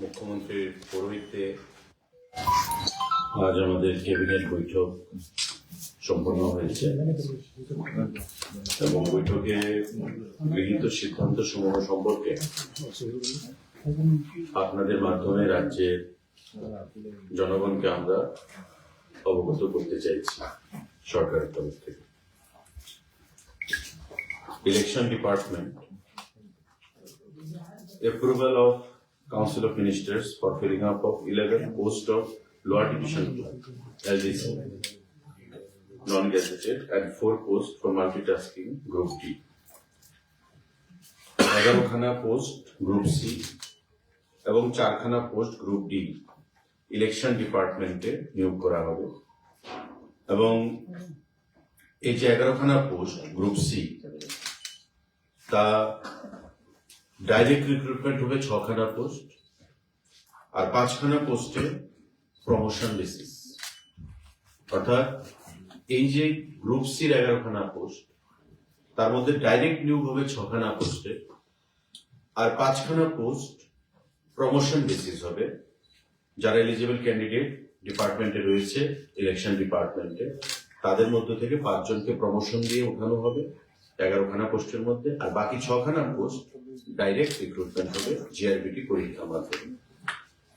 মুখ্যমন্ত্রীর পৌরোহিত্যে আজ আমাদের ক্যাবিনেট বৈঠক সম্পন্ন হয়েছে এবং বৈঠকে গৃহীত সিদ্ধান্ত সমূহ সম্পর্কে আপনাদের মাধ্যমে রাজ্যের জনগণকে আমরা অবগত করতে চাইছি সরকারের তরফ থেকে। Election department approval of Council of Ministers for filling up of 11 posts of Lower Division LDC non-gazetted and 4 posts for multitasking Group D. 11 খানা পোস্ট গ্রুপ সি এবং 4 খানা পোস্ট গ্রুপ ডি ইলেকশন ডিপার্টমেন্টে নিয়োগ করা হবে এবং এই যে 11 খানা পোস্ট গ্রুপ সি তা ডাইরেক্ট রিক্রুটমেন্ট হবে 6 খানা পোস্ট আর 5 খানা পোস্টে প্রমোশন বেসিস, অর্থাৎ এই যে গ্রুপ সির 11 খানা পোস্ট তার মধ্যে ডাইরেক্ট নিয়োগ হবে 6 খানা পোস্টে আর 5 খানা পোস্ট প্রমোশন বেসিস হবে। যারা এলিজিবল ক্যান্ডিডেট ডিপার্টমেন্টে রয়েছে ইলেকশন ডিপার্টমেন্টে তাদের মধ্য থেকে 5 জনকে প্রমোশন দিয়ে উঠানো হবে 11 খানা পোস্টের মধ্যে, আর বাকি 6 খানা পোস্ট ডাইরেক্ট রিক্রুটমেন্ট হবে জিআরবিটি পরীক্ষার মাধ্যমে।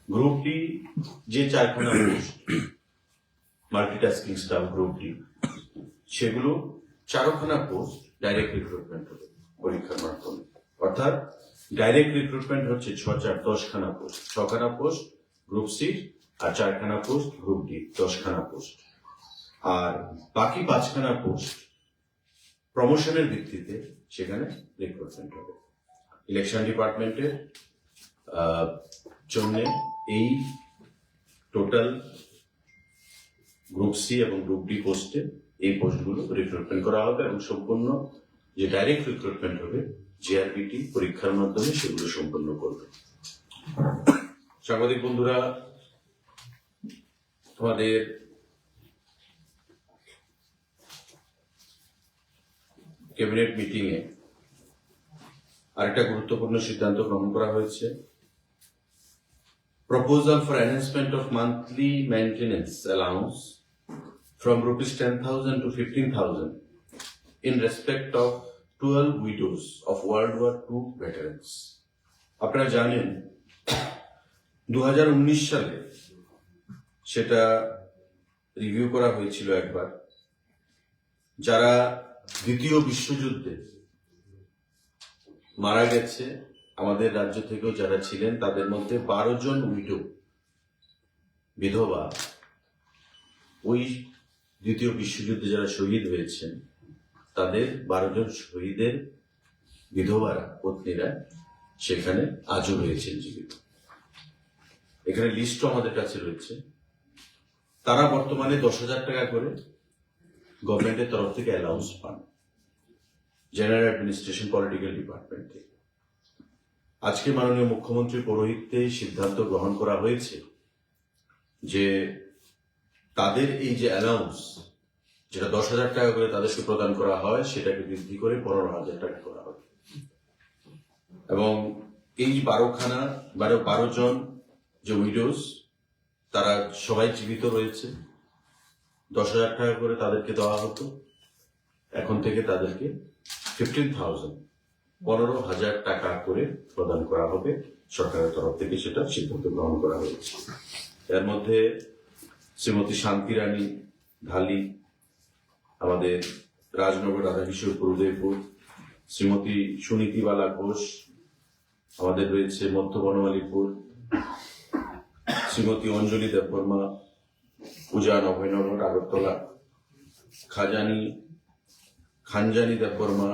গ্রুপ ডি যে 4 খানা post multitasking staff group D সেগুলো 4 খানা পোস্ট ডাইরেক্ট রিক্রুটমেন্ট হবে পরীক্ষার মাধ্যমে, অর্থাৎ ডাইরেক্ট রিক্রুটমেন্ট হচ্ছে 6-4-10 খানা পোস্ট, 6 খানা পোস্ট গ্রুপ সি আর 4 খানা পোস্ট গ্রুপ ডি 10 খানা পোস্ট, আর বাকি 5 খানা পোস্ট প্রমোশনের ভিত্তিতে সেখানে রিক্রুটমেন্ট হবে। ইলেকশন ডিপার্টমেন্টের জন্য এই টোটাল গ্রুপ সি এবং গ্রুপ ডি পোস্টে এই পোস্টগুলো রিক্রুটমেন্ট করা হবে এবং সম্পূর্ণ যে ডাইরেক্ট রিক্রুটমেন্ট হবে জিআরবিটি পরীক্ষার মাধ্যমে সেগুলো সম্পন্ন করবে। সাংবাদিক বন্ধুরা, আমাদের ক্যাবিনেট মিটিং এ আরেকটা গুরুত্বপূর্ণ সিদ্ধান্ত গ্রহণ করা হয়েছে। Proposal for enhancement of monthly maintenance allowance from ₹10,000 to 15,000 in respect of 12 widows of World War II veterans. আপনারা জানেন 2019 সালে সেটা রিভিউ করা হয়েছিল একবার, যারা দ্বিতীয় বিশ্বযুদ্ধে মারা গেছে আমাদের রাজ্য থেকেও যারা ছিলেন তাদের মধ্যে 12 জন উইডো বিধবা ওই দ্বিতীয় বিশ্বযুদ্ধে যারা শহীদ হয়েছেন তাদের 12 জন শহীদের বিধবারা পত্নীরা সেখানে আজও রয়েছেন জীবিত। এখানে লিস্টও আমাদের কাছে রয়েছে। তারা বর্তমানে 10,000 টাকা করে গভর্নমেন্টের তরফ থেকে অ্যালাউন্স পান জেনারেল অ্যাডমিনিস্ট্রেশন পলিটিক্যাল ডিপার্টমেন্ট থেকে। আজকে মাননীয় মুখ্যমন্ত্রীর পৌরোহিত্যে সিদ্ধান্ত গ্রহণ করা হয়েছে যে তাদের এই যে অ্যালাউন্স যেটা 10,000 টাকা করে তাদেরকে প্রদান করা হয় সেটাকে বৃদ্ধি করে 15,000 টাকা করা হবে এবং এই 12 জন যে উইডোজ তারা সবাই জীবিত রয়েছে। 10,000 টাকা করে তাদেরকে দেওয়া হতো, এখন থেকে তাদেরকে 15,000 টাকা করে প্রদান করা হবে সরকারের তরফ থেকে, সেটা সিদ্ধান্ত গ্রহণ করা হয়েছে। এর মধ্যে শ্রীমতী শান্তি রানী ঢালি আমাদের রাজনগর রাধাকিশোরপুর উদয়পুর, শ্রীমতী সুনীতিবালা ঘোষ আমাদের রয়েছে মধ্য বনমালীপুর, শ্রীমতী অঞ্জলি দেববর্মা উজান অভয়নগর আগরতলা, খানজানি দেববর্মা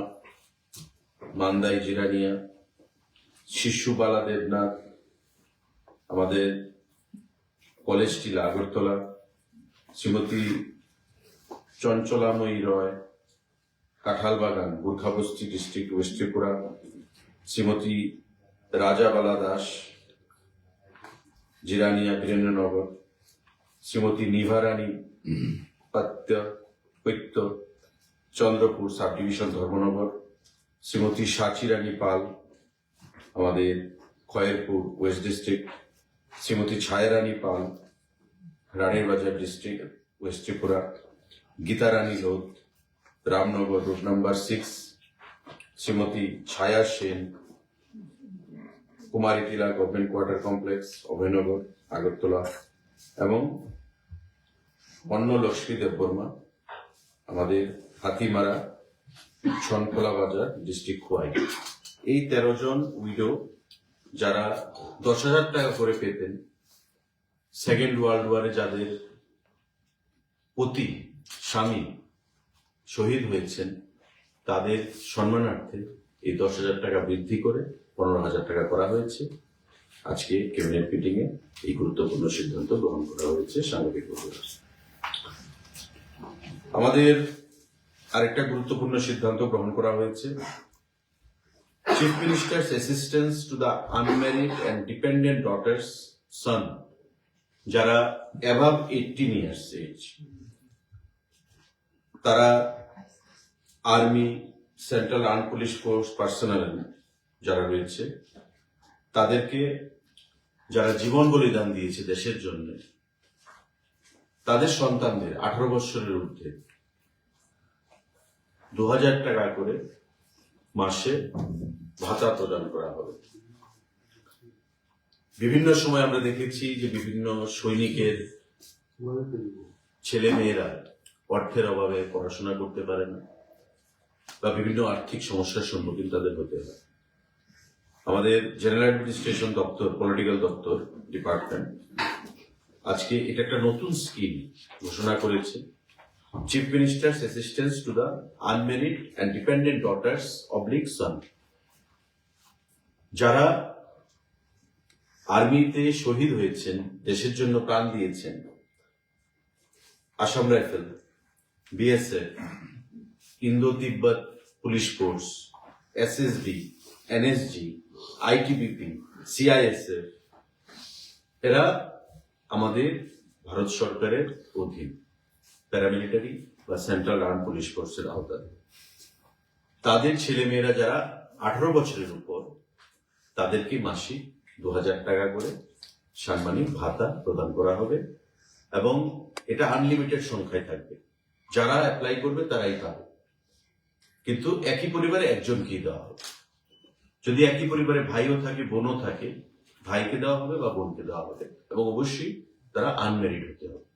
মান্দাই জিরানিয়া, শিশুবালা দেবনাথ আমাদের college Tilla Agartala, Shrimati Chanchalamayi Roy Kanthalbagan Gurkhabasti district west Tripura, Shrimati Rajabala Das Jirania Birendranagar, Shrimati Nibharani Paitya Chandrapur sub division Dharmanagar, Shrimati Sachi Rani Pal আমাদের খয়েরপুর ওয়েস্ট ডিস্ট্রিক্ট, শ্রীমতী ছায়ারানী পাল, রানীর বাজার district, west Tripura, Gita Rani Lodh, Ramnagar road number 6, Shrimati Chhaya Sen, Kumari Tilla government quarter complex, Abhaynagar, Agartala, এবং অন্য লক্ষ্মী দেববর্মা, আমাদের হাতিমারা, ছনখোলা বাজার, ডিস্ট্রিক্ট খোয়াই। এই 13 জন উইডো যারা 10,000 টাকা করে পেতেন, সেকেন্ড ওয়ার্ল্ড ওয়ারে যাদের পতি স্বামী শহীদ হয়েছেন, তাদের সম্মানার্থে এই 10,000 টাকা বৃদ্ধি করে 15,000 টাকা করা হয়েছে। আজকে ক্যাবিনেট মিটিং এ এই গুরুত্বপূর্ণ সিদ্ধান্ত গ্রহণ করা হয়েছে সাংবাদিকভাবে। আমাদের আরেকটা গুরুত্বপূর্ণ সিদ্ধান্ত গ্রহণ করা হয়েছে, chief minister's assistance to the unmarried and dependent daughters son, যারা অ্যাবাভ 18 ইয়ার্স এজ, তারা army, central arm police force personnel যারা রয়েছে, তাদেরকে যারা জীবন বলিদান দিয়েছে দেশের জন্য, তাদের সন্তানদের 18 বছরের ঊর্ধ্বে 2,000 টাকা করে মাসে ভাতা প্রদান করা হবে। বিভিন্ন সময় আমরা দেখেছি যে বিভিন্ন সৈনিকের ছেলে মেয়েরা অর্থের অভাবে পড়াশোনা করতে পারে না বা বিভিন্ন আর্থিক সমস্যার সম্মুখীন তাদের হতে হয়। আমাদের জেনারেল অ্যাডমিনিস্ট্রেশন দপ্তর, পলিটিক্যাল দপ্তর ডিপার্টমেন্ট আজকে এটা একটা নতুন স্কিম ঘোষণা করেছে, chief minister's assistance to the unmarried and dependent daughters oblique son, যারা আর্মিতে শহীদ হয়েছেন, দেশের জন্য প্রাণ দিয়েছেন, Assam rifle, BSF, Indo Tibet police force, SSB, NSG, ITBP, CISF, এরা আমাদের ভারত সরকারের অধীন প্যারামিলিটারি বা সেন্ট্রাল আর্ম পুলিশ ফোর্সের আওতায়। তাদের ছেলেমেয়েরা যারা 18 বছরের উপর, তাদেরকে মাসিক 2,000 টাকা করে সাম্মানিক ভাতা প্রদান করা হবে এবং এটা আনলিমিটেড সংখ্যায় থাকবে। যারা অ্যাপ্লাই করবে তারাই পাবে, কিন্তু একই পরিবারে একজনকেই দেওয়া হবে। যদি একই পরিবারে ভাইও থাকে, বোনও থাকে, ভাইকে দেওয়া হবে বা বোনকে দেওয়া হবে, এবং অবশ্যই তারা আনম্যারিড হতে হবে।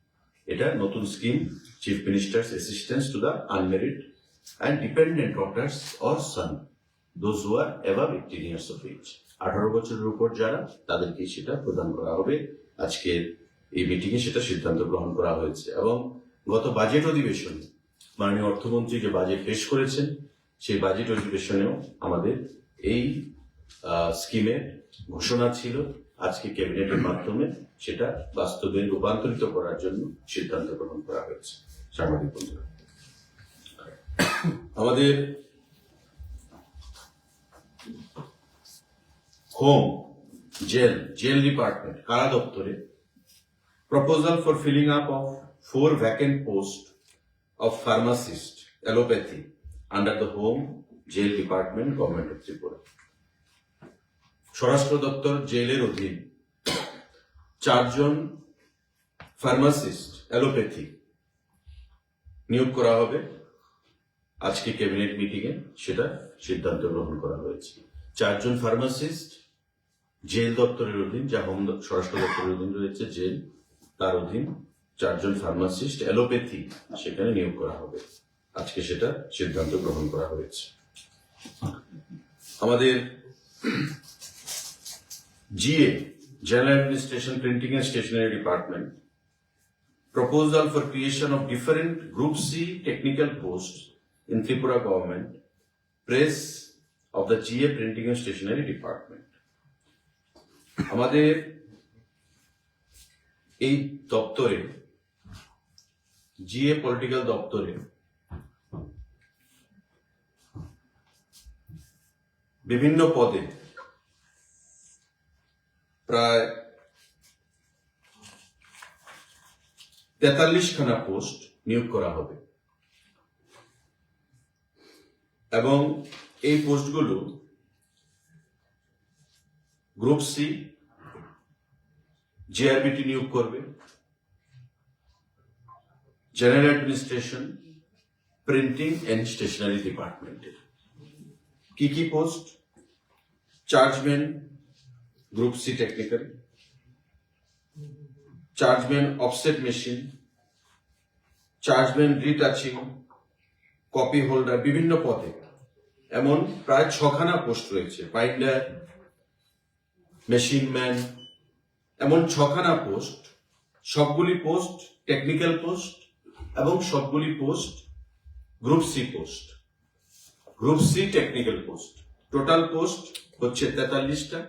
এটা নতুন scheme, chief minister's assistance to the unmarried and dependent daughters or son, those who are above 18 years of age. 18 বছরের উপর যারা, তাদেরকে সেটা প্রদান করা হবে। আজকের এই মিটিং এ সেটা সিদ্ধান্ত গ্রহণ করা হয়েছে। এবং গত বাজেট অধিবেশনে মাননীয় অর্থমন্ত্রী যে বাজেট পেশ করেছেন, সেই বাজেট অধিবেশনেও আমাদের এই স্কিমের ঘোষণা ছিল। আজকে ক্যাবিনেটের মাধ্যমে সেটা বাস্তবে রূপান্তরিত করার জন্য সিদ্ধান্ত গ্রহণ করা হয়েছে। সাংবাদিক বন্ধুরা, আমাদের হোম, জেল ডিপার্টমেন্ট, কারা দপ্তরে proposal for filling up of 4 vacant post of pharmacist allopathy under the home jail department, government of Tripura. স্বরাষ্ট্র দপ্তর জেলের অধীন 4 জন ফার্মাসিস্ট অ্যালোপ্যাথি নিয়োগ করা হবে। আজকে ক্যাবিনেট মিটিং এ সেটা সিদ্ধান্ত গ্রহণ করা হয়েছে। 4 জন ফার্মাসিস্ট জেল দপ্তরের অধীন, যা হোম স্বরাষ্ট্র দপ্তরের অধীন রয়েছে জেল, তার অধীন 4 জন ফার্মাসিস্ট অ্যালোপ্যাথি সেখানে নিয়োগ করা হবে। আজকে সেটা সিদ্ধান্ত গ্রহণ করা হয়েছে। আমাদের GA, General Administration Printing and Stationery Department, proposal for creation of different Group C technical posts in Tripura government, press of the GA Printing and Stationery Department. আমাদের এই দপ্তরে, GA পলিটিক্যাল দপ্তরে বিভিন্ন পদে প্রায় 43খানা পোস্ট নিয়োগ করা হবে এবং এই পোস্টগুলো গ্রুপ সি, জিআরবিটি নিয়োগ করবে general administration, printing and stationery ডিপার্টমেন্টের। কি কি post? Chargeman group C technical, chargeman offset machine, chargeman retouching, copy holder, বিভিন্ন পদে এমন প্রায় 6খানা পোস্ট রয়েছে। বাইন্ডার, মেশিন ম্যান, এমন 6খানা পোস্ট। সবগুলি পোস্ট টেকনিক্যাল পোস্ট এবং সবগুলি post group C post, group C technical post. Total post হচ্ছে 43টা।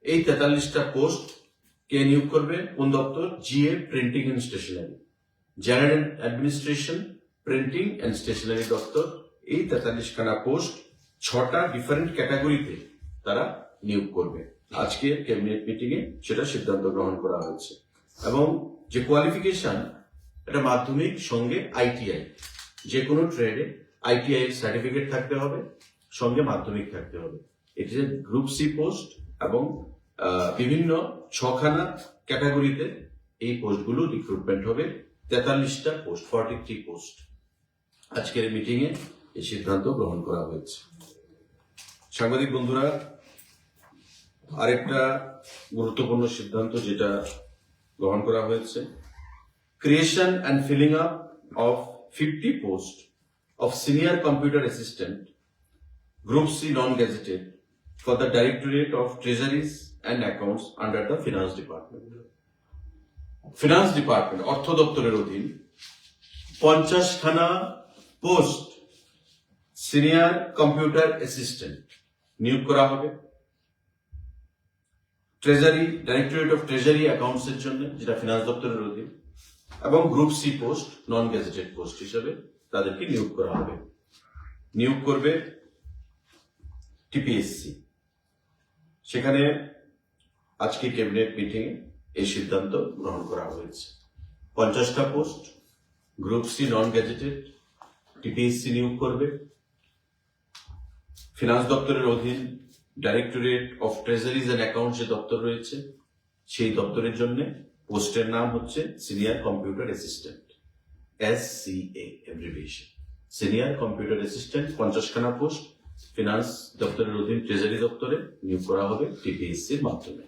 এই 43টা পোস্ট কে নিয়োগ করবে? কোন দপ্তর? GA printing and stationery, general administration, printing and stationery দপ্তর। এই 43খানা পোস্ট 6টা ডিফারেন্ট ক্যাটাগরিতে তারা নিয়োগ করবে। আজকে ক্যাবিনেট মিটিং এ সেটা সিদ্ধান্ত গ্রহণ করা হয়েছে। এবং যে কোয়ালিফিকেশন, এটা মাধ্যমিক সঙ্গে আইটিআই, যে কোনো ট্রেডে আইটিআই এর সার্টিফিকেট থাকতে হবে, সঙ্গে মাধ্যমিক থাকতে হবে। এটি যে গ্রুপ সি পোস্ট এবং বিভিন্ন 6খানা ক্যাটাগরিতে এই পোস্টগুলো রিক্রুটমেন্ট হবে। 43টা পোস্ট, 43 পোস্ট। আজকের মিটিং এ এই সিদ্ধান্ত গ্রহণ করা হয়েছে। সাংবাদিক বন্ধুরা, আরেকটা গুরুত্বপূর্ণ সিদ্ধান্ত যেটা গ্রহণ করা হয়েছে, creation and filling up of 50 post of senior computer assistant group C non gazetted for the directorate of treasuries and accounts under the finance department. Finance department, অর্থ দপ্তরের অধীন 50খানা পোস্ট সিনিয়র কম্পিউটার অ্যাসিস্ট্যান্ট নিয়োগ করা হবে। Treasury, directorate of treasury accounts এর জন্য, যেটা ফিনান্স দপ্তরের অধীন, এবং group C post non gazetted post হিসেবে তাদেরকে নিয়োগ করা হবে। নিয়োগ করবে টিপিএসসি। সেখানে আজকে ক্যাবিনেট মিটিং এ এই সিদ্ধান্ত গ্রহণ করা হয়েছে। 50টা post group C non gazetted TPSC নিয়োগ করবে। ফিনান্স দপ্তরের অধীন directorate of treasuries and accounts যে দপ্তর রয়েছে, সেই দপ্তরের জন্য পোস্টের নাম হচ্ছে senior computer assistant, SCA abbreviation. Senior computer assistant 50খানা পোস্ট ফিনান্স দপ্তরের অধীন ট্রেজারি দপ্তরে নিয়োগ করা হবে টিপিএসসির মাধ্যমে।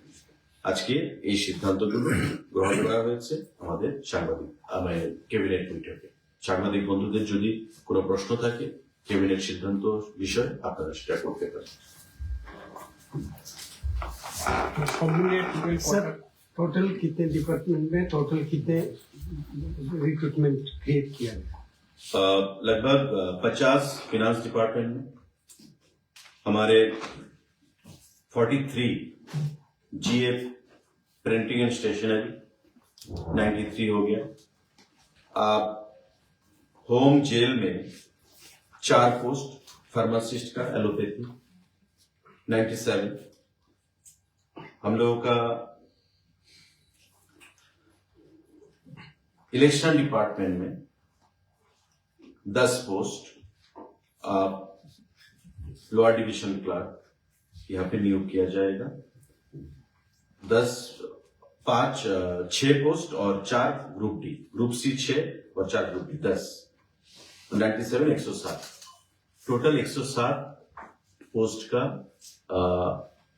আজকে এই সিদ্ধান্তগুলো গ্রহণ করা হয়েছে আমাদের ক্যাবিনেট বৈঠকে। সাংবাদিক বন্ধুদের যদি কোনো প্রশ্ন থাকে ক্যাবিনেট সিদ্ধান্ত বিষয়ে, আপনারা সেটা করতে পারেন। सर टोटल कितने डिपार्टमेंट में टोटल कितने रिक्रूटमेंट क्रिएट किया गया? लगभग 50 फिनांस डिपार्टमेंट में, हमारे 43 जीए प्रिंटिंग एंड स्टेशनरी 93 हो गया। होम जेल में 4 पोस्ट फार्मासिस्ट का एलोपैथी 97। हम लोगों का इलेक्शन डिपार्टमेंट में 10 पोस्ट लोअर डिवीजन क्लर्क यहाँ पे नियोग किया जाएगा। 6 पोस्ट और 4 ग्रुप डी, ग्रुप सी 6 और 4 ग्रुप डी 10, 97 107, टोटल 107 पोस्ट का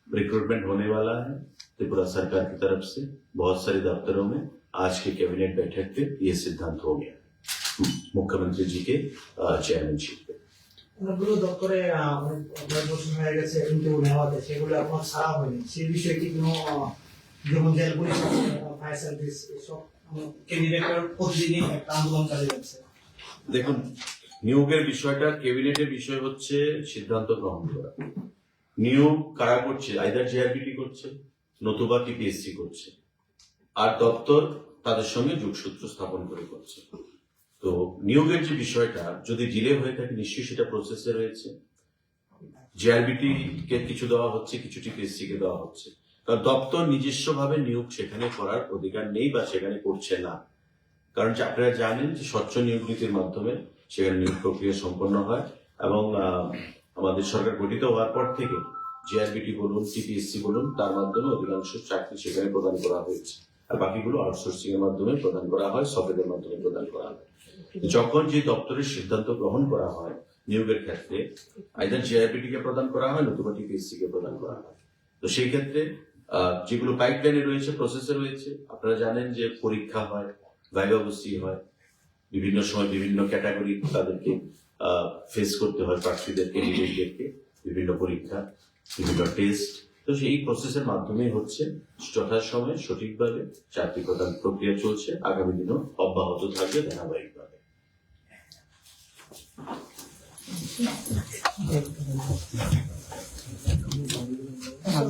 रिक्रूटमेंट होने वाला है त्रिपुरा सरकार की तरफ से। बहुत सारे दफ्तरों में आज के कैबिनेट बैठक पे ये सिद्धांत हो गया मुख्यमंत्री जी के चेयरमैनशिप पे। অনেকগুলো দপ্তরে অনেক বছর হয়ে গেছে ইন্টারভিউ নেওয়াতে, সেগুলো এখন ছাড়া হয়নি। সেই বিষয়ে কি কোনো, যেমন জেল পুলিশ, ফায়ার সার্ভিস, এসব ক্যান্ডিডেটের প্রতিদিনই একটা আন্দোলন চালিয়ে যাচ্ছে? দেখুন, নিয়োগের বিষয়টা ক্যাবিনেটের বিষয় হচ্ছে সিদ্ধান্ত গ্রহণ করা। নিয়োগ কারা করছে? আইদার জিআরবিটি করছে, নতুবা টিপিএসসি করছে, আর দপ্তর তাদের সঙ্গে যোগসূত্র স্থাপন করে করছে। তো নিয়োগের যে বিষয়টা যদি ডিলে হয়ে থাকে, নিশ্চয়ই সেটা প্রসেসে রয়েছে। জিআরবিটি কে কিছু দেওয়া হচ্ছে, কিছু টিপিএসসি কে দেওয়া হচ্ছে, কারণ দপ্তর নিজস্ব ভাবে নিয়োগ সেখানে করার অধিকার নেই বা সেখানে করছে না। কারণ আপনারা জানেন যে স্বচ্ছ নিয়োগ নীতির মাধ্যমে সেখানে নিয়োগ প্রক্রিয়া সম্পন্ন হয়, এবং আমাদের সরকার গঠিত হওয়ার পর থেকে জিআরবিটি বলুন, টিপিএসসি বলুন, তার মাধ্যমে অধিকাংশ চাকরি সেখানে প্রদান করা হয়েছে। আর বাকিগুলো আউটসোর্সিং এর মাধ্যমে প্রদান করা হয়, সফটওয়্যারের মাধ্যমে প্রদান করা হয়। যখন যে দপ্তরের সিদ্ধান্ত গ্রহণ করা হয় নিয়োগের ক্ষেত্রে, আইদার জিআইপিটি কে প্রদান করা হয় নতুবা টিপিএসসি কে প্রদান করা হয়। তো সেই ক্ষেত্রে যেগুলো পাইপলাইনে রয়েছে, প্রসেসে রয়েছে, আপনারা জানেন যে পরীক্ষা হয়, ভাইভা বসি হয়, বিভিন্ন সময় বিভিন্ন ক্যাটাগরি তাদেরকে ফেস করতে হয়, প্রার্থীদেরকে, ক্যান্ডিডেটদেরকে বিভিন্ন পরীক্ষা, বিভিন্ন টেস্ট। তো সেই প্রসেসের মাধ্যমে হচ্ছে যথাসময়ে সঠিকভাবে চাকরি প্রদান প্রক্রিয়া চলছে, আগামী দিনও অব্যাহত থাকবে ধারাবাহিকভাবে।